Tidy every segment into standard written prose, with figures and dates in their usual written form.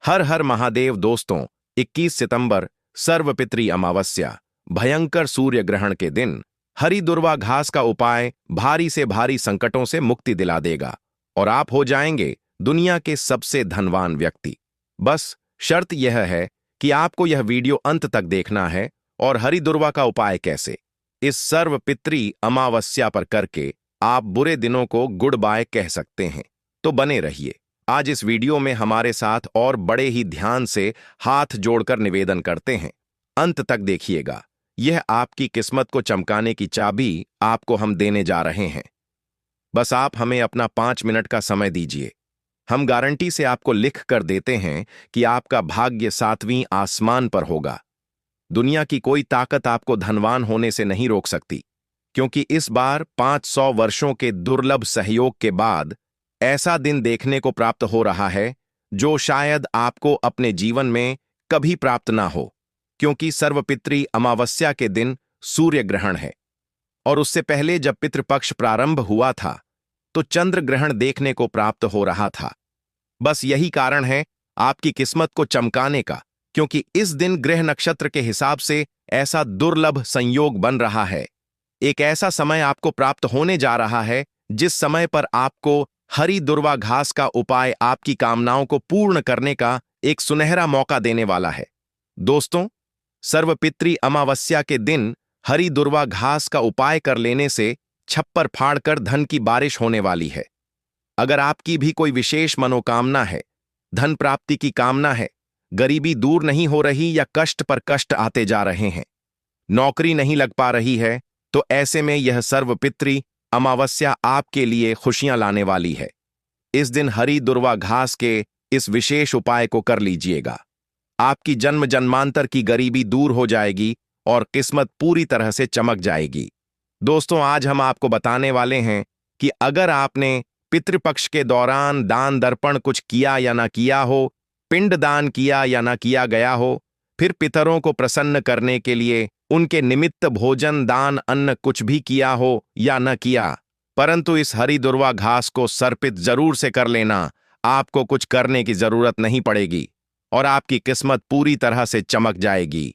हर हर महादेव दोस्तों। 21 सितंबर सर्वपितरी अमावस्या, भयंकर सूर्य ग्रहण के दिन हरी दुर्वा घास का उपाय भारी से भारी संकटों से मुक्ति दिला देगा और आप हो जाएंगे दुनिया के सबसे धनवान व्यक्ति। बस शर्त यह है कि आपको यह वीडियो अंत तक देखना है और हरी दुर्वा का उपाय कैसे इस सर्वपितरी अमावस्या पर करके आप बुरे दिनों को गुड बाय कह सकते हैं। तो बने रहिए। आज इस वीडियो में हमारे साथ और बड़े ही ध्यान से हाथ जोड़कर निवेदन करते हैं, अंत तक देखिएगा। यह आपकी किस्मत को चमकाने की चाबी आपको हम देने जा रहे हैं। बस आप हमें अपना 5 मिनट का समय दीजिए। हम गारंटी से आपको लिख कर देते हैं कि आपका भाग्य 7वीं आसमान पर होगा। दुनिया की कोई ताकत आपको धनवान होने से नहीं रोक सकती, क्योंकि इस बार 500 वर्षों के दुर्लभ सहयोग के बाद ऐसा दिन देखने को प्राप्त हो रहा है जो शायद आपको अपने जीवन में कभी प्राप्त ना हो, क्योंकि सर्वपितरी अमावस्या के दिन सूर्य ग्रहण है और उससे पहले जब पितृपक्ष प्रारंभ हुआ था तो चंद्र ग्रहण देखने को प्राप्त हो रहा था। बस यही कारण है आपकी किस्मत को चमकाने का, क्योंकि इस दिन ग्रह नक्षत्र के हिसाब से ऐसा दुर्लभ संयोग बन रहा है। एक ऐसा समय आपको प्राप्त होने जा रहा है जिस समय पर आपको हरी दुर्वा घास का उपाय आपकी कामनाओं को पूर्ण करने का एक सुनहरा मौका देने वाला है। दोस्तों, सर्वपितरी अमावस्या के दिन हरी दुर्वा घास का उपाय कर लेने से छप्पर फाड़कर धन की बारिश होने वाली है। अगर आपकी भी कोई विशेष मनोकामना है, धन प्राप्ति की कामना है, गरीबी दूर नहीं हो रही या कष्ट पर कष्ट आते जा रहे हैं, नौकरी नहीं लग पा रही है, तो ऐसे में यह सर्वपितरी अमावस्या आपके लिए खुशियां लाने वाली है। इस दिन हरी दुर्वा घास के इस विशेष उपाय को कर लीजिएगा। आपकी जन्म जन्मांतर की गरीबी दूर हो जाएगी और किस्मत पूरी तरह से चमक जाएगी। दोस्तों, आज हम आपको बताने वाले हैं कि अगर आपने पितृपक्ष के दौरान दान दर्पण कुछ किया या ना किया हो, पिंड दान किया या ना किया गया हो, फिर पितरों को प्रसन्न करने के लिए उनके निमित्त भोजन दान अन्न कुछ भी किया हो या न किया, परंतु इस हरी दुर्वा घास को सर्पित जरूर से कर लेना। आपको कुछ करने की जरूरत नहीं पड़ेगी और आपकी किस्मत पूरी तरह से चमक जाएगी।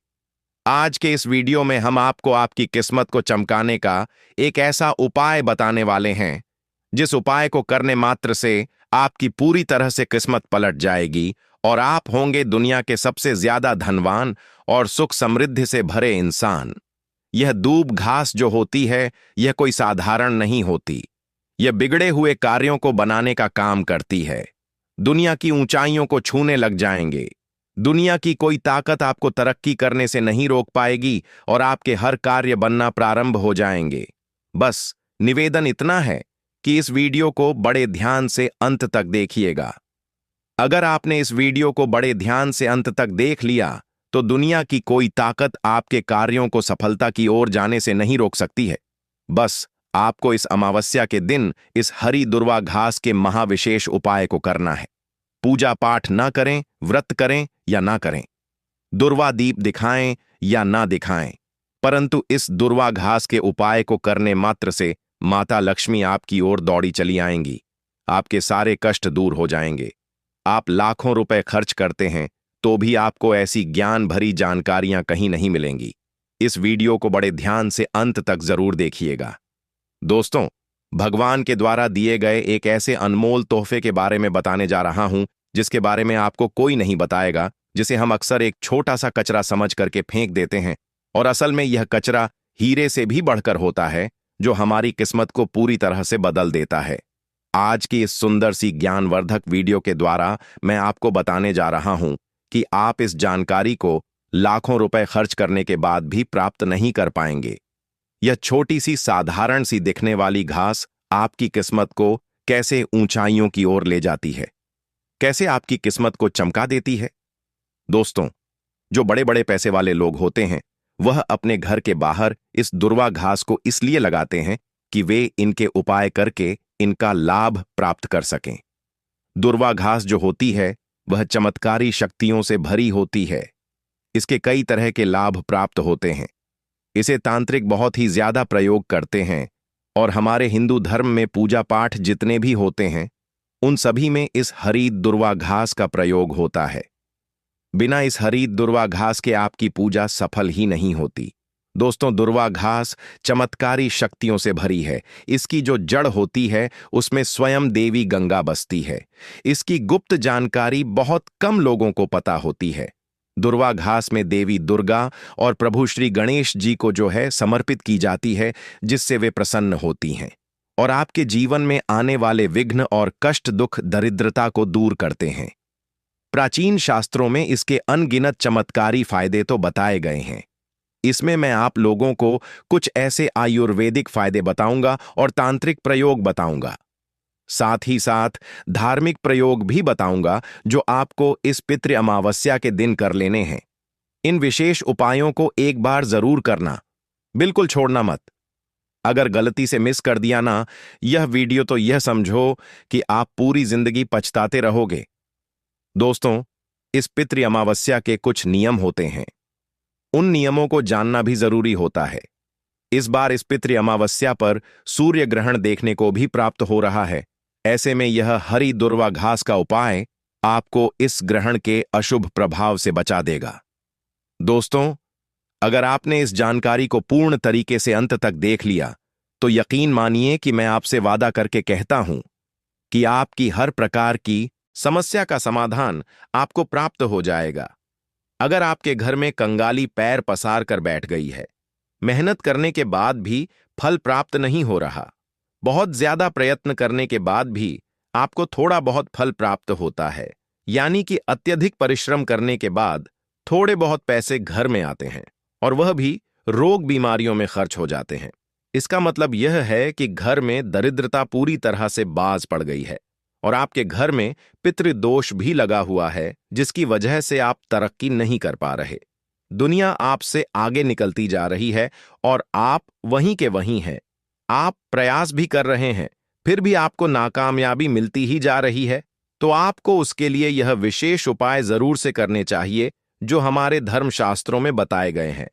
आज के इस वीडियो में हम आपको आपकी किस्मत को चमकाने का एक ऐसा उपाय बताने वाले हैं जिस उपाय को करने मात्र से आपकी पूरी तरह से किस्मत पलट जाएगी और आप होंगे दुनिया के सबसे ज्यादा धनवान और सुख समृद्धि से भरे इंसान। यह दूब घास जो होती है, यह कोई साधारण नहीं होती। यह बिगड़े हुए कार्यों को बनाने का काम करती है। दुनिया की ऊंचाइयों को छूने लग जाएंगे। दुनिया की कोई ताकत आपको तरक्की करने से नहीं रोक पाएगी और आपके हर कार्य बनना प्रारंभ हो जाएंगे। बस निवेदन इतना है कि इस वीडियो को बड़े ध्यान से अंत तक देखिएगा। अगर आपने इस वीडियो को बड़े ध्यान से अंत तक देख लिया तो दुनिया की कोई ताकत आपके कार्यों को सफलता की ओर जाने से नहीं रोक सकती है। बस आपको इस अमावस्या के दिन इस हरी दुर्वा घास के महाविशेष उपाय को करना है। पूजा पाठ ना करें, व्रत करें या ना करें, दुर्वा दीप दिखाएं या ना दिखाएं, परंतु इस दुर्वा घास के उपाय को करने मात्र से माता लक्ष्मी आपकी ओर दौड़ी चली आएंगी। आपके सारे कष्ट दूर हो जाएंगे। आप लाखों रुपए खर्च करते हैं तो भी आपको ऐसी ज्ञान भरी जानकारियां कहीं नहीं मिलेंगी। इस वीडियो को बड़े ध्यान से अंत तक जरूर देखिएगा। दोस्तों, भगवान के द्वारा दिए गए एक ऐसे अनमोल तोहफे के बारे में बताने जा रहा हूं जिसके बारे में आपको कोई नहीं बताएगा, जिसे हम अक्सर एक छोटा सा कचरा समझ करके फेंक देते हैं और असल में यह कचरा हीरे से भी बढ़कर होता है जो हमारी किस्मत को पूरी तरह से बदल देता है। आज की इस सुंदर सी ज्ञानवर्धक वीडियो के द्वारा मैं आपको बताने जा रहा हूं कि आप इस जानकारी को लाखों रुपए खर्च करने के बाद भी प्राप्त नहीं कर पाएंगे। यह छोटी सी साधारण सी दिखने वाली घास आपकी किस्मत को कैसे ऊंचाइयों की ओर ले जाती है, कैसे आपकी किस्मत को चमका देती है। दोस्तों, जो बड़े बड़े पैसे वाले लोग होते हैं वह अपने घर के बाहर इस दुर्वा घास को इसलिए लगाते हैं कि वे इनके उपाय करके इनका लाभ प्राप्त कर सकें। दुर्वा घास जो होती है वह चमत्कारी शक्तियों से भरी होती है। इसके कई तरह के लाभ प्राप्त होते हैं। इसे तांत्रिक बहुत ही ज्यादा प्रयोग करते हैं और हमारे हिंदू धर्म में पूजा पाठ जितने भी होते हैं उन सभी में इस हरी दुर्वा घास का प्रयोग होता है। बिना इस हरी दुर्वा घास के आपकी पूजा सफल ही नहीं होती। दोस्तों, दुर्वा घास चमत्कारी शक्तियों से भरी है। इसकी जो जड़ होती है उसमें स्वयं देवी गंगा बसती है। इसकी गुप्त जानकारी बहुत कम लोगों को पता होती है। दुर्वा घास में देवी दुर्गा और प्रभु श्री गणेश जी को जो है समर्पित की जाती है, जिससे वे प्रसन्न होती हैं और आपके जीवन में आने वाले विघ्न और कष्ट, दुख, दरिद्रता को दूर करते हैं। प्राचीन शास्त्रों में इसके अनगिनत चमत्कारी फायदे तो बताए गए हैं। इसमें मैं आप लोगों को कुछ ऐसे आयुर्वेदिक फायदे बताऊंगा और तांत्रिक प्रयोग बताऊंगा। साथ ही साथ धार्मिक प्रयोग भी बताऊंगा जो आपको इस पितृ अमावस्या के दिन कर लेने हैं। इन विशेष उपायों को एक बार जरूर करना, बिल्कुल छोड़ना मत। अगर गलती से मिस कर दिया ना यह वीडियो तो यह समझो कि आप पूरी जिंदगी पछताते रहोगे। दोस्तों, इस पितृ अमावस्या के कुछ नियम होते हैं। उन नियमों को जानना भी जरूरी होता है। इस बार इस पितृ अमावस्या पर सूर्य ग्रहण देखने को भी प्राप्त हो रहा है। ऐसे में यह हरी दुर्वा घास का उपाय आपको इस ग्रहण के अशुभ प्रभाव से बचा देगा। दोस्तों, अगर आपने इस जानकारी को पूर्ण तरीके से अंत तक देख लिया तो यकीन मानिए कि मैं आपसे वादा करके कहता हूं कि आपकी हर प्रकार की समस्या का समाधान आपको प्राप्त हो जाएगा। अगर आपके घर में कंगाली पैर पसार कर बैठ गई है, मेहनत करने के बाद भी फल प्राप्त नहीं हो रहा, बहुत ज्यादा प्रयत्न करने के बाद भी आपको थोड़ा बहुत फल प्राप्त होता है, यानी कि अत्यधिक परिश्रम करने के बाद थोड़े बहुत पैसे घर में आते हैं और वह भी रोग बीमारियों में खर्च हो जाते हैं, इसका मतलब यह है कि घर में दरिद्रता पूरी तरह से बाज पड़ गई है और आपके घर में पितृदोष भी लगा हुआ है, जिसकी वजह से आप तरक्की नहीं कर पा रहे। दुनिया आपसे आगे निकलती जा रही है और आप वहीं के वहीं हैं। आप प्रयास भी कर रहे हैं, फिर भी आपको नाकामयाबी मिलती ही जा रही है। तो आपको उसके लिए यह विशेष उपाय जरूर से करने चाहिए जो हमारे धर्मशास्त्रों में बताए गए हैं।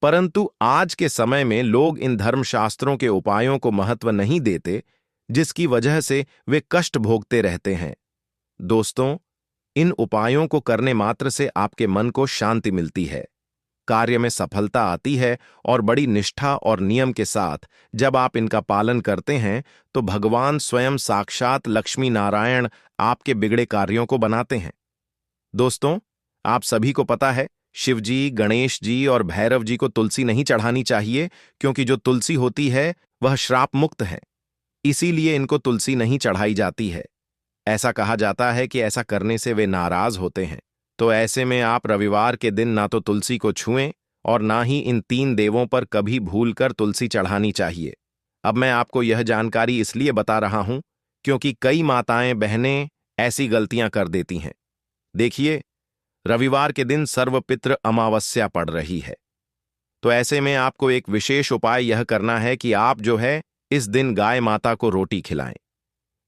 परंतु आज के समय में लोग इन धर्मशास्त्रों के उपायों को महत्व नहीं देते, जिसकी वजह से वे कष्ट भोगते रहते हैं। दोस्तों, इन उपायों को करने मात्र से आपके मन को शांति मिलती है, कार्य में सफलता आती है और बड़ी निष्ठा और नियम के साथ जब आप इनका पालन करते हैं तो भगवान स्वयं साक्षात लक्ष्मी नारायण आपके बिगड़े कार्यों को बनाते हैं। दोस्तों, आप सभी को पता है, शिव जी, गणेश जी और भैरव जी को तुलसी नहीं चढ़ानी चाहिए, क्योंकि जो तुलसी होती है वह श्राप मुक्त है। इसीलिए इनको तुलसी नहीं चढ़ाई जाती है। ऐसा कहा जाता है कि ऐसा करने से वे नाराज होते हैं। तो ऐसे में आप रविवार के दिन ना तो तुलसी को छुएं और ना ही इन 3 देवों पर कभी भूलकर तुलसी चढ़ानी चाहिए। अब मैं आपको यह जानकारी इसलिए बता रहा हूं क्योंकि कई माताएं बहनें ऐसी गलतियां कर देती हैं। देखिए, रविवार के दिन सर्वपितृ अमावस्या पड़ रही है, तो ऐसे में आपको एक विशेष उपाय यह करना है कि आप जो है इस दिन गाय माता को रोटी खिलाएं।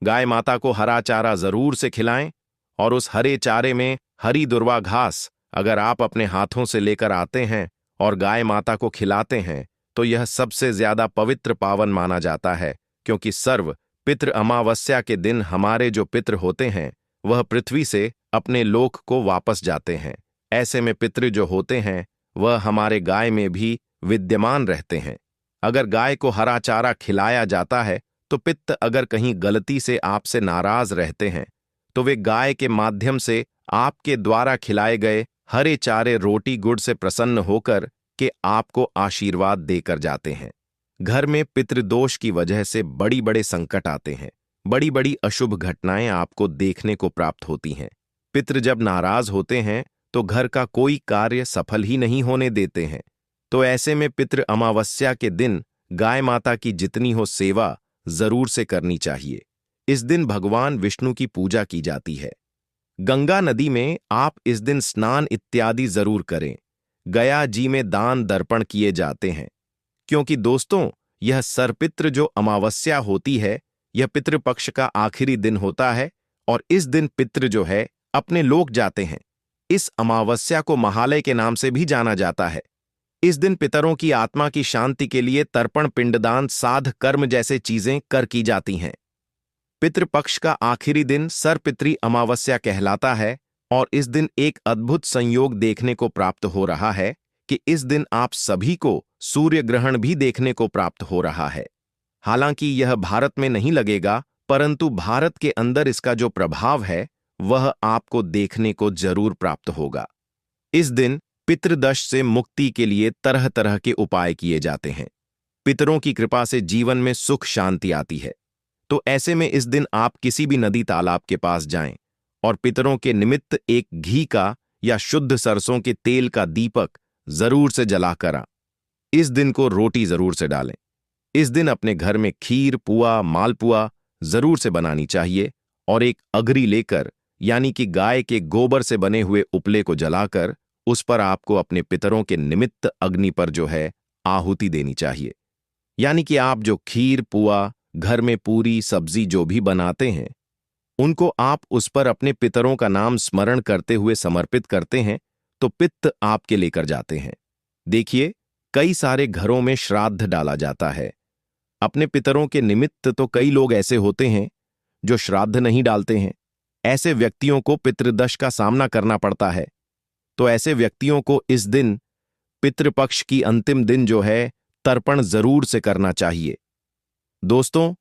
गाय माता को हरा चारा जरूर से खिलाएं और उस हरे चारे में हरी दुर्वा घास अगर आप अपने हाथों से लेकर आते हैं और गाय माता को खिलाते हैं तो यह सबसे ज्यादा पवित्र पावन माना जाता है, क्योंकि सर्व पितृ अमावस्या के दिन हमारे जो पितृ होते हैं वह पृथ्वी से अपने लोक को वापस जाते हैं। ऐसे में पितृ जो होते हैं वह हमारे गाय में भी विद्यमान रहते हैं। अगर गाय को हरा चारा खिलाया जाता है तो पित्त अगर कहीं गलती से आपसे नाराज रहते हैं तो वे गाय के माध्यम से आपके द्वारा खिलाए गए हरे चारे रोटी गुड़ से प्रसन्न होकर के आपको आशीर्वाद देकर जाते हैं। घर में पितृदोष की वजह से बड़ी बड़े संकट आते हैं, बड़ी बड़ी अशुभ घटनाएं आपको देखने को प्राप्त होती हैं। पितृ जब नाराज होते हैं तो घर का कोई कार्य सफल ही नहीं होने देते हैं। तो ऐसे में पितृ अमावस्या के दिन गाय माता की जितनी हो सेवा जरूर से करनी चाहिए। इस दिन भगवान विष्णु की पूजा की जाती है। गंगा नदी में आप इस दिन स्नान इत्यादि जरूर करें। गया जी में दान दर्पण किए जाते हैं, क्योंकि दोस्तों यह सर्पित्र जो अमावस्या होती है यह पितृपक्ष का आखिरी दिन होता है और इस दिन पितृ जो है अपने लोक जाते हैं। इस अमावस्या को महालय के नाम से भी जाना जाता है। इस दिन पितरों की आत्मा की शांति के लिए तर्पण, पिंडदान, साध कर्म जैसे चीजें कर की जाती हैं। पितृपक्ष का आखिरी दिन सर्पित्री अमावस्या कहलाता है और इस दिन एक अद्भुत संयोग देखने को प्राप्त हो रहा है कि इस दिन आप सभी को सूर्य ग्रहण भी देखने को प्राप्त हो रहा है। हालांकि यह भारत में नहीं लगेगा, परंतु भारत के अंदर इसका जो प्रभाव है वह आपको देखने को जरूर प्राप्त होगा। इस दिन पितृदोष से मुक्ति के लिए तरह तरह के उपाय किए जाते हैं। पितरों की कृपा से जीवन में सुख शांति आती है। तो ऐसे में इस दिन आप किसी भी नदी तालाब के पास जाएं और पितरों के निमित्त एक घी का या शुद्ध सरसों के तेल का दीपक जरूर से जलाकर इस दिन को रोटी जरूर से डालें। इस दिन अपने घर में खीर, पुआ, मालपुआ जरूर से बनानी चाहिए और एक अगरी लेकर यानी कि गाय के गोबर से बने हुए उपले को जलाकर उस पर आपको अपने पितरों के निमित्त अग्नि पर जो है आहुति देनी चाहिए। यानी कि आप जो खीर, पुआ, घर में पूरी सब्जी जो भी बनाते हैं उनको आप उस पर अपने पितरों का नाम स्मरण करते हुए समर्पित करते हैं तो पित्त आपके लेकर जाते हैं। देखिए, कई सारे घरों में श्राद्ध डाला जाता है अपने पितरों के निमित्त, तो कई लोग ऐसे होते हैं जो श्राद्ध नहीं डालते हैं। ऐसे व्यक्तियों को पितृदोष का सामना करना पड़ता है। तो ऐसे व्यक्तियों को इस दिन पितृपक्ष की अंतिम दिन जो है तर्पण जरूर से करना चाहिए। दोस्तों,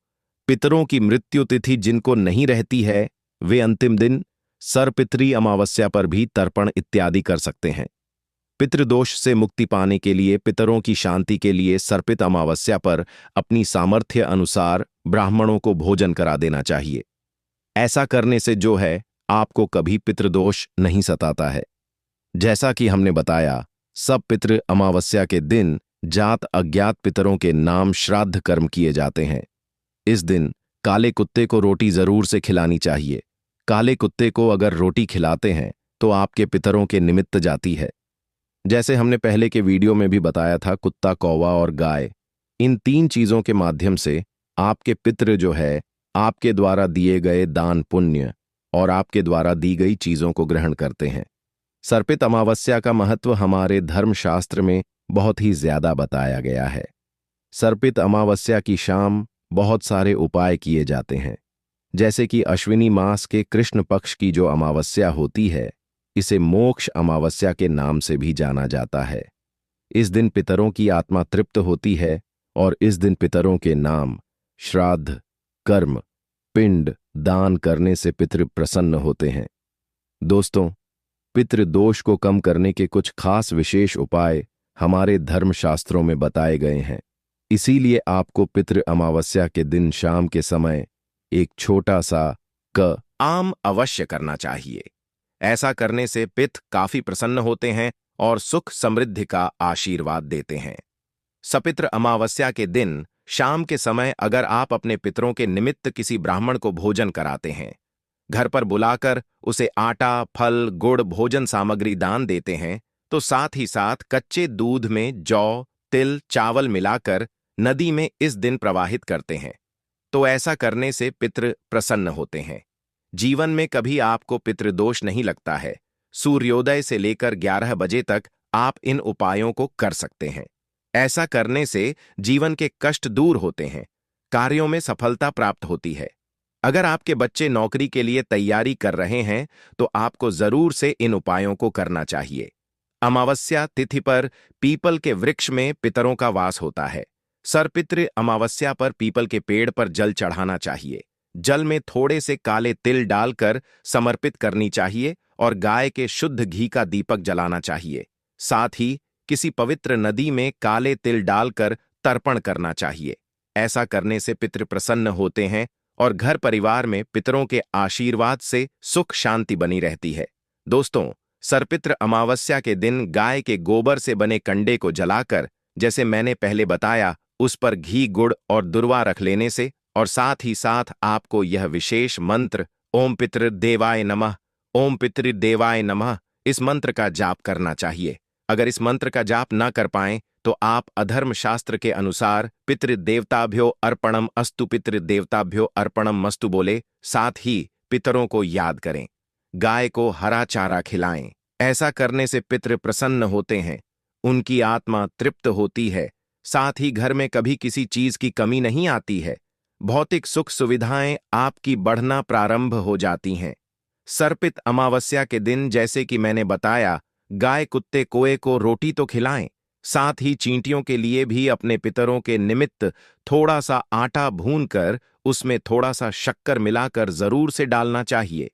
पितरों की मृत्यु तिथि जिनको नहीं रहती है वे अंतिम दिन सरपितरी अमावस्या पर भी तर्पण इत्यादि कर सकते हैं। पितृदोष से मुक्ति पाने के लिए, पितरों की शांति के लिए सर्पित अमावस्या पर अपनी सामर्थ्य अनुसार ब्राह्मणों को भोजन करा देना चाहिए। ऐसा करने से जो है आपको कभी पितृदोष नहीं सताता है। जैसा कि हमने बताया, सब पितृ अमावस्या के दिन जात अज्ञात पितरों के नाम श्राद्ध कर्म किए जाते हैं। इस दिन काले कुत्ते को रोटी जरूर से खिलानी चाहिए। काले कुत्ते को अगर रोटी खिलाते हैं तो आपके पितरों के निमित्त जाती है। जैसे हमने पहले के वीडियो में भी बताया था, कुत्ता, कौवा और गाय, इन 3 चीजों के माध्यम से आपके पितृ जो है आपके द्वारा दिए गए दान पुण्य और आपके द्वारा दी गई चीजों को ग्रहण करते हैं। सर्पित अमावस्या का महत्व हमारे धर्मशास्त्र में बहुत ही ज्यादा बताया गया है। सर्पित अमावस्या की शाम बहुत सारे उपाय किए जाते हैं। जैसे कि अश्विनी मास के कृष्ण पक्ष की जो अमावस्या होती है, इसे मोक्ष अमावस्या के नाम से भी जाना जाता है। इस दिन पितरों की आत्मा तृप्त होती है और इस दिन पितरों के नाम, श्राद्ध, कर्म, पिंड दान करने से पितृ प्रसन्न होते हैं। दोस्तों, पितृ दोष को कम करने के कुछ खास विशेष उपाय हमारे धर्मशास्त्रों में बताए गए हैं। इसीलिए आपको पितृ अमावस्या के दिन शाम के समय एक छोटा सा क आम अवश्य करना चाहिए। ऐसा करने से पितृ काफी प्रसन्न होते हैं और सुख समृद्धि का आशीर्वाद देते हैं। सपित्र अमावस्या के दिन शाम के समय अगर आप अपने पितरों के निमित्त किसी ब्राह्मण को भोजन कराते हैं, घर पर बुलाकर उसे आटा, फल, गुड़, भोजन सामग्री दान देते हैं, तो साथ ही साथ कच्चे दूध में जौ, तिल, चावल मिलाकर नदी में इस दिन प्रवाहित करते हैं, तो ऐसा करने से पितृ प्रसन्न होते हैं। जीवन में कभी आपको पितृदोष नहीं लगता है। सूर्योदय से लेकर 11 बजे तक आप इन उपायों को कर सकते हैं। ऐसा करने से जीवन के कष्ट दूर होते हैं, कार्यों में सफलता प्राप्त होती है। अगर आपके बच्चे नौकरी के लिए तैयारी कर रहे हैं तो आपको जरूर से इन उपायों को करना चाहिए। अमावस्या तिथि पर पीपल के वृक्ष में पितरों का वास होता है। सरपितृ अमावस्या पर पीपल के पेड़ पर जल चढ़ाना चाहिए। जल में थोड़े से काले तिल डालकर समर्पित करनी चाहिए और गाय के शुद्ध घी का दीपक जलाना चाहिए। साथ ही किसी पवित्र नदी में काले तिल डालकर तर्पण करना चाहिए। ऐसा करने से पितृ प्रसन्न होते हैं और घर परिवार में पितरों के आशीर्वाद से सुख शांति बनी रहती है। दोस्तों, सरपित्र अमावस्या के दिन गाय के गोबर से बने कंडे को जलाकर, जैसे मैंने पहले बताया, उस पर घी, गुड़ और दुर्वा रख लेने से और साथ ही साथ आपको यह विशेष मंत्र ओम पितृदेवाय नमः, ओम पितृदेवाय नमः, इस मंत्र का जाप करना चाहिए। अगर इस मंत्र का जाप ना कर पाएं तो आप अधर्म शास्त्र के अनुसार पितृदेवताभ्यो अर्पणम अस्तु, पितृदेवताभ्यो अर्पणम मस्तु बोले। साथ ही पितरों को याद करें, गाय को हरा चारा खिलाएं। ऐसा करने से पितृ प्रसन्न होते हैं, उनकी आत्मा तृप्त होती है। साथ ही घर में कभी किसी चीज की कमी नहीं आती है। भौतिक सुख सुविधाएं आपकी बढ़ना प्रारंभ हो जाती हैं। सर्पित अमावस्या के दिन जैसे कि मैंने बताया, गाय कुत्ते कोए को रोटी तो खिलाएं, साथ ही चींटियों के लिए भी अपने पितरों के निमित्त थोड़ा सा आटा भूनकर उसमें थोड़ा सा शक्कर मिलाकर जरूर से डालना चाहिए।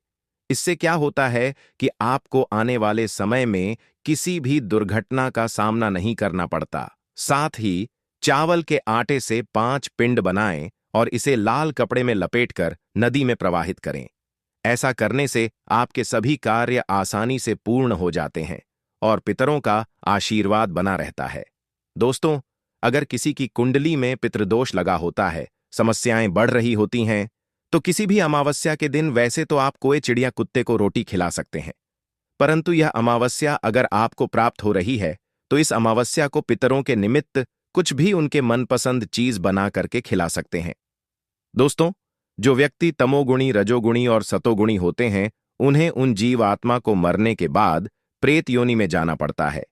इससे क्या होता है कि आपको आने वाले समय में किसी भी दुर्घटना का सामना नहीं करना पड़ता। साथ ही चावल के आटे से 5 पिंड बनाएं और इसे लाल कपड़े में लपेटकर नदी में प्रवाहित करें। ऐसा करने से आपके सभी कार्य आसानी से पूर्ण हो जाते हैं और पितरों का आशीर्वाद बना रहता है। दोस्तों, अगर किसी की कुंडली में पितृदोष लगा होता है, समस्याएं बढ़ रही होती हैं, तो किसी भी अमावस्या के दिन वैसे तो आप कोई चिड़िया कुत्ते को रोटी खिला सकते हैं, परंतु यह अमावस्या अगर आपको प्राप्त हो रही है तो इस अमावस्या को पितरों के निमित्त कुछ भी उनके मनपसंद चीज बना करके खिला सकते हैं। दोस्तों, जो व्यक्ति तमोगुणी, रजोगुणी और सतोगुणी होते हैं, उन्हें उन जीव आत्मा को मरने के बाद प्रेत योनि में जाना पड़ता है।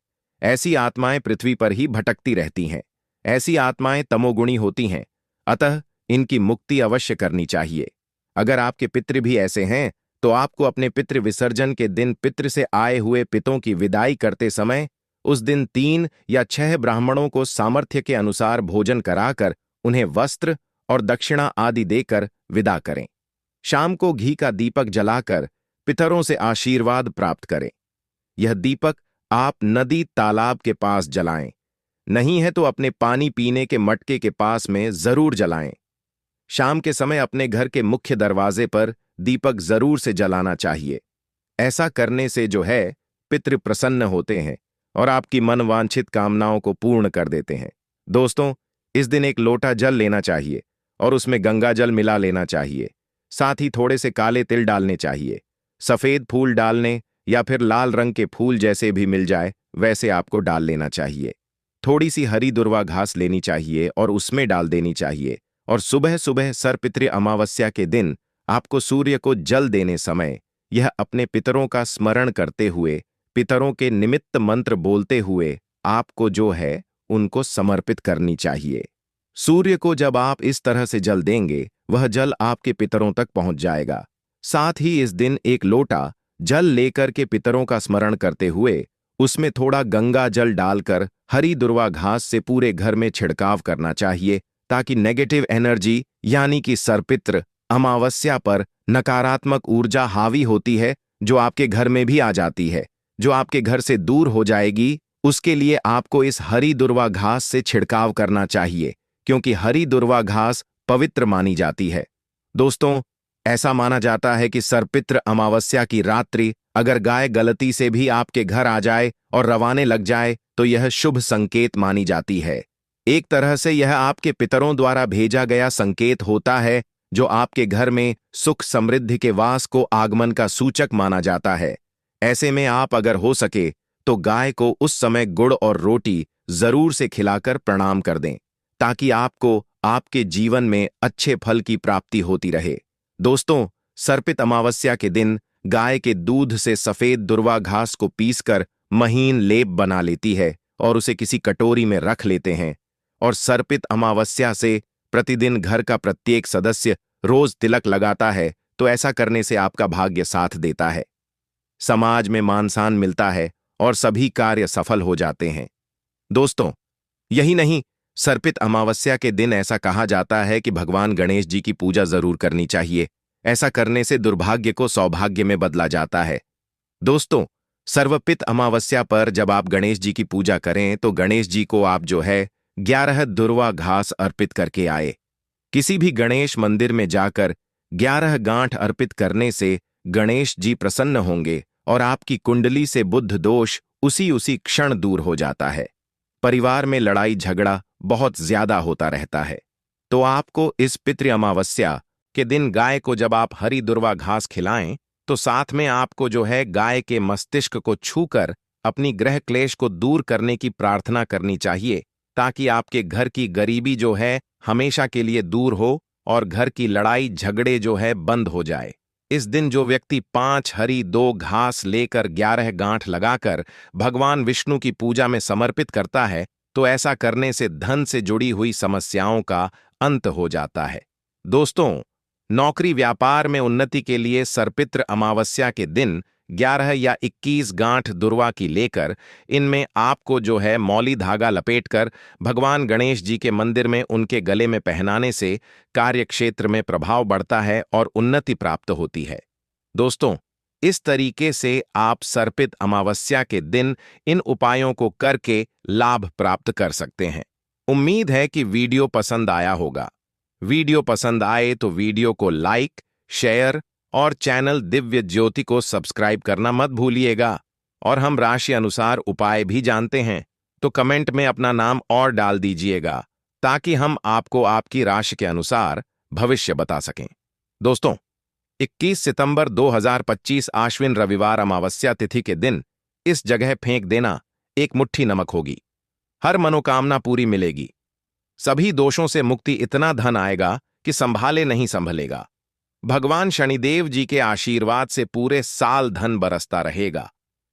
ऐसी आत्माएं पृथ्वी पर ही भटकती रहती हैं। ऐसी आत्माएं तमोगुणी होती हैं, अतः इनकी मुक्ति अवश्य करनी चाहिए। अगर आपके पितृ भी ऐसे हैं तो आपको अपने पितृ विसर्जन के दिन पितृ से आए हुए पितों की विदाई करते समय उस दिन 3 या 6 ब्राह्मणों को सामर्थ्य के अनुसार भोजन कराकर उन्हें वस्त्र और दक्षिणा आदि देकर विदा करें। शाम को घी का दीपक जलाकर पितरों से आशीर्वाद प्राप्त करें। यह दीपक आप नदी तालाब के पास जलाएं, नहीं है तो अपने पानी पीने के मटके के पास में जरूर जलाएं। शाम के समय अपने घर के मुख्य दरवाजे पर दीपक जरूर से जलाना चाहिए। ऐसा करने से जो है पितृ प्रसन्न होते हैं और आपकी मनवांछित कामनाओं को पूर्ण कर देते हैं। दोस्तों, इस दिन एक लोटा जल लेना चाहिए और उसमें गंगा जल मिला लेना चाहिए। साथ ही थोड़े से काले तिल डालने चाहिए। सफेद फूल डालने या फिर लाल रंग के फूल जैसे भी मिल जाए वैसे आपको डाल लेना चाहिए। थोड़ी सी हरी दुर्वा घास लेनी चाहिए और उसमें डाल देनी चाहिए। और सुबह सुबह सर्पितृ अमावस्या के दिन आपको सूर्य को जल देने समय यह अपने पितरों का स्मरण करते हुए, पितरों के निमित्त मंत्र बोलते हुए आपको जो है उनको समर्पित करनी चाहिए। सूर्य को जब आप इस तरह से जल देंगे, वह जल आपके पितरों तक पहुंच जाएगा। साथ ही इस दिन एक लोटा जल लेकर के पितरों का स्मरण करते हुए उसमें थोड़ा गंगा जल डालकर हरी दुर्वा घास से पूरे घर में छिड़काव करना चाहिए, ताकि नेगेटिव एनर्जी यानी कि सर्पित्र अमावस्या पर नकारात्मक ऊर्जा हावी होती है जो आपके घर में भी आ जाती है, जो आपके घर से दूर हो जाएगी। उसके लिए आपको इस हरी दुर्वा घास से छिड़काव करना चाहिए, क्योंकि हरी दुर्वा घास पवित्र मानी जाती है। दोस्तों, ऐसा माना जाता है कि सर्पित्र अमावस्या की रात्रि अगर गाय गलती से भी आपके घर आ जाए और रवाने लग जाए तो यह शुभ संकेत मानी जाती है। एक तरह से यह आपके पितरों द्वारा भेजा गया संकेत होता है, जो आपके घर में सुख समृद्धि के वास को आगमन का सूचक माना जाता है। ऐसे में आप अगर हो सके तो गाय को उस समय गुड़ और रोटी जरूर से खिलाकर प्रणाम कर दें, ताकि आपको आपके जीवन में अच्छे फल की प्राप्ति होती रहे। दोस्तों, सर्पित अमावस्या के दिन गाय के दूध से सफेद दुर्वा घास को पीसकर महीन लेप बना लेती है और उसे किसी कटोरी में रख लेते हैं। और सर्पित अमावस्या से प्रतिदिन घर का प्रत्येक सदस्य रोज तिलक लगाता है, तो ऐसा करने से आपका भाग्य साथ देता है, समाज में मान सम्मान मिलता है और सभी कार्य सफल हो जाते हैं। दोस्तों, यही नहीं, सर्पित अमावस्या के दिन ऐसा कहा जाता है कि भगवान गणेश जी की पूजा जरूर करनी चाहिए। ऐसा करने से दुर्भाग्य को सौभाग्य में बदला जाता है। दोस्तों, सर्वपित अमावस्या पर जब आप गणेश जी की पूजा करें तो गणेश जी को आप जो है 11 दुर्वा घास अर्पित करके आए। किसी भी गणेश मंदिर में जाकर 11 गांठ अर्पित करने से गणेश जी प्रसन्न होंगे और आपकी कुंडली से बुध दोष उसी क्षण दूर हो जाता है। परिवार में लड़ाई झगड़ा बहुत ज्यादा होता रहता है, तो आपको इस पितृ अमावस्या के दिन गाय को जब आप हरी दुर्वा घास खिलाएं तो साथ में आपको जो है गाय के मस्तिष्क को छूकर अपनी ग्रह क्लेश को दूर करने की प्रार्थना करनी चाहिए, ताकि आपके घर की गरीबी जो है हमेशा के लिए दूर हो और घर की लड़ाई झगड़े जो है बंद हो जाए। इस दिन जो व्यक्ति 5 हरी 2 घास लेकर 11 गांठ लगाकर भगवान विष्णु की पूजा में समर्पित करता है, तो ऐसा करने से धन से जुड़ी हुई समस्याओं का अंत हो जाता है। दोस्तों, नौकरी व्यापार में उन्नति के लिए सर्पित्र अमावस्या के दिन 11 या 21 गांठ दुर्वा की लेकर इनमें आपको जो है मौली धागा लपेटकर भगवान गणेश जी के मंदिर में उनके गले में पहनाने से कार्य क्षेत्र में प्रभाव बढ़ता है और उन्नति प्राप्त होती है। दोस्तों, इस तरीके से आप सर्पित अमावस्या के दिन इन उपायों को करके लाभ प्राप्त कर सकते हैं। उम्मीद है कि वीडियो पसंद आया होगा। वीडियो पसंद आए तो वीडियो को लाइक, शेयर और चैनल दिव्य ज्योति को सब्सक्राइब करना मत भूलिएगा। और हम राशि अनुसार उपाय भी जानते हैं, तो कमेंट में अपना नाम और डाल दीजिएगा ताकि हम आपको आपकी राशि के अनुसार भविष्य बता सकें। दोस्तों, 21 सितंबर 2025 आश्विन रविवार अमावस्या तिथि के दिन इस जगह फेंक देना एक मुट्ठी नमक होगी। हर मनोकामना पूरी मिलेगी। सभी दोषों से मुक्ति, इतना धन आएगा कि संभाले नहीं संभलेगा। भगवान शनिदेव जी के आशीर्वाद से पूरे साल धन बरसता रहेगा।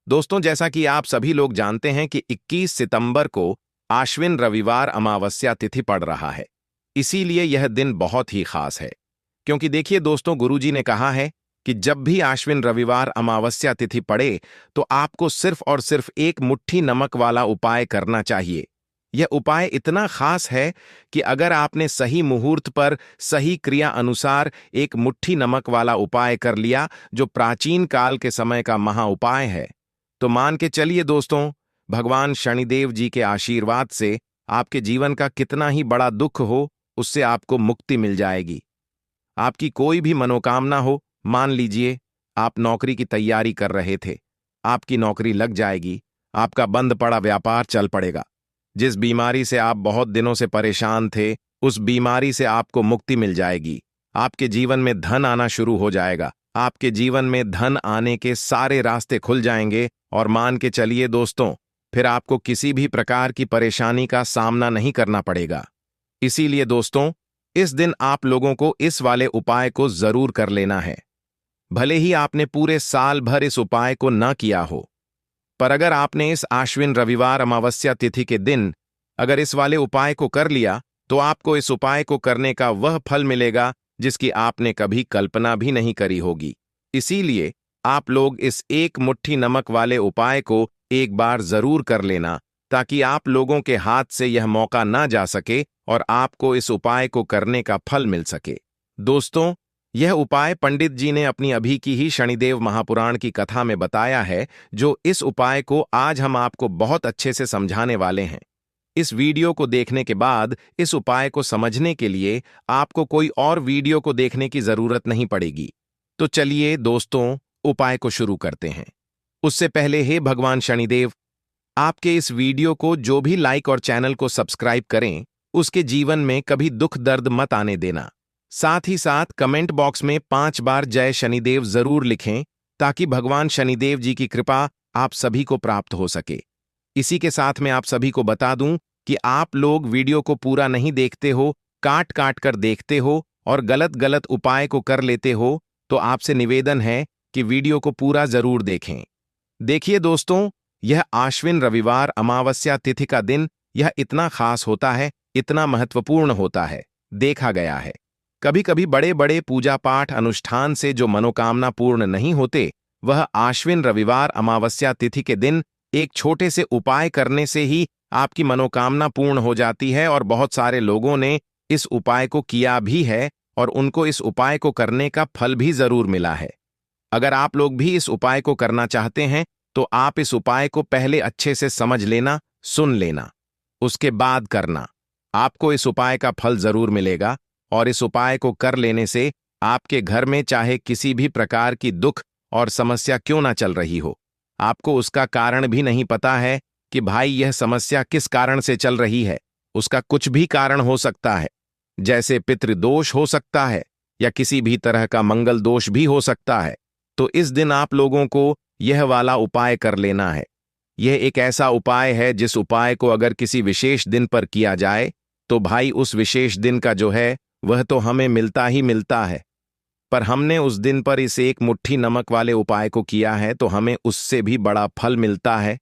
दोस्तों, जैसा कि आप सभी लोग जानते हैं कि 21 सितंबर को आश्विन रविवार अमावस्या तिथि पड़ रहा है, इसीलिए यह दिन बहुत ही खास है। क्योंकि देखिए दोस्तों, गुरुजी ने कहा है कि जब भी आश्विन रविवार अमावस्या तिथि पड़े तो आपको सिर्फ और सिर्फ एक मुट्ठी नमक वाला उपाय करना चाहिए। यह उपाय इतना खास है कि अगर आपने सही मुहूर्त पर सही क्रिया अनुसार एक मुट्ठी नमक वाला उपाय कर लिया, जो प्राचीन काल के समय का महा उपाय है, तो मान के चलिए दोस्तों, भगवान शनिदेव जी के आशीर्वाद से आपके जीवन का कितना ही बड़ा दुख हो, उससे आपको मुक्ति मिल जाएगी। आपकी कोई भी मनोकामना हो, मान लीजिए आप नौकरी की तैयारी कर रहे थे, आपकी नौकरी लग जाएगी, आपका बंद पड़ा व्यापार चल पड़ेगा। जिस बीमारी से आप बहुत दिनों से परेशान थे, उस बीमारी से आपको मुक्ति मिल जाएगी। आपके जीवन में धन आना शुरू हो जाएगा। आपके जीवन में धन आने के सारे रास्ते खुल जाएंगे और मान के चलिए दोस्तों, फिर आपको किसी भी प्रकार की परेशानी का सामना नहीं करना पड़ेगा। इसीलिए दोस्तों, इस दिन आप लोगों को इस वाले उपाय को जरूर कर लेना है। भले ही आपने पूरे साल भर इस उपाय को न किया हो, पर अगर आपने इस आश्विन रविवार अमावस्या तिथि के दिन अगर इस वाले उपाय को कर लिया, तो आपको इस उपाय को करने का वह फल मिलेगा जिसकी आपने कभी कल्पना भी नहीं करी होगी। इसीलिए आप लोग इस एक मुट्ठी नमक वाले उपाय को एक बार जरूर कर लेना, ताकि आप लोगों के हाथ से यह मौका ना जा सके और आपको इस उपाय को करने का फल मिल सके। दोस्तों, यह उपाय पंडित जी ने अपनी अभी की ही शनिदेव महापुराण की कथा में बताया है, जो इस उपाय को आज हम आपको बहुत अच्छे से समझाने वाले हैं। इस वीडियो को देखने के बाद इस उपाय को समझने के लिए आपको कोई और वीडियो को देखने की जरूरत नहीं पड़ेगी। तो चलिए दोस्तों, उपाय को शुरू करते हैं। उससे पहले हे भगवान शनिदेव, आपके इस वीडियो को जो भी लाइक और चैनल को सब्सक्राइब करें, उसके जीवन में कभी दुख दर्द मत आने देना। साथ ही साथ कमेंट बॉक्स में 5 बार जय शनिदेव जरूर लिखें, ताकि भगवान शनिदेव जी की कृपा आप सभी को प्राप्त हो सके। इसी के साथ मैं आप सभी को बता दूं कि आप लोग वीडियो को पूरा नहीं देखते हो, काट काट कर देखते हो और गलत गलत उपाय को कर लेते हो, तो आपसे निवेदन है कि वीडियो को पूरा जरूर देखें। देखिए दोस्तों, यह आश्विन रविवार अमावस्या तिथि का दिन यह इतना खास होता है, इतना महत्वपूर्ण होता है। देखा गया है कभी कभी बड़े बड़े पूजा पाठ अनुष्ठान से जो मनोकामना पूर्ण नहीं होते, वह आश्विन रविवार अमावस्या तिथि के दिन एक छोटे से उपाय करने से ही आपकी मनोकामना पूर्ण हो जाती है। और बहुत सारे लोगों ने इस उपाय को किया भी है और उनको इस उपाय को करने का फल भी जरूर मिला है। अगर आप लोग भी इस उपाय को करना चाहते हैं, तो आप इस उपाय को पहले अच्छे से समझ लेना, सुन लेना, उसके बाद करना। आपको इस उपाय का फल जरूर मिलेगा और इस उपाय को कर लेने से आपके घर में चाहे किसी भी प्रकार की दुख और समस्या क्यों ना चल रही हो, आपको उसका कारण भी नहीं पता है कि भाई यह समस्या किस कारण से चल रही है। उसका कुछ भी कारण हो सकता है, जैसे पितृदोष हो सकता है या किसी भी तरह का मंगल दोष भी हो सकता है। तो इस दिन आप लोगों को यह वाला उपाय कर लेना है। यह एक ऐसा उपाय है जिस उपाय को अगर किसी विशेष दिन पर किया जाए, तो भाई उस विशेष दिन का जो है वह तो हमें मिलता ही मिलता है। पर हमने उस दिन पर इस एक मुट्ठी नमक वाले उपाय को किया है, तो हमें उससे भी बड़ा फल मिलता है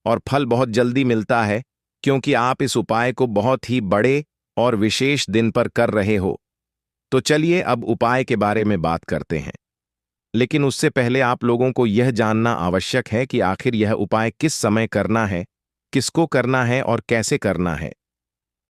और फल बहुत जल्दी मिलता है, क्योंकि आप इस उपाय को बहुत ही बड़े और विशेष दिन पर कर रहे हो। तो चलिए अब उपाय के बारे में बात करते हैं। लेकिन उससे पहले आप लोगों को यह जानना आवश्यक है कि आखिर यह उपाय किस समय करना है, किसको करना है और कैसे करना है।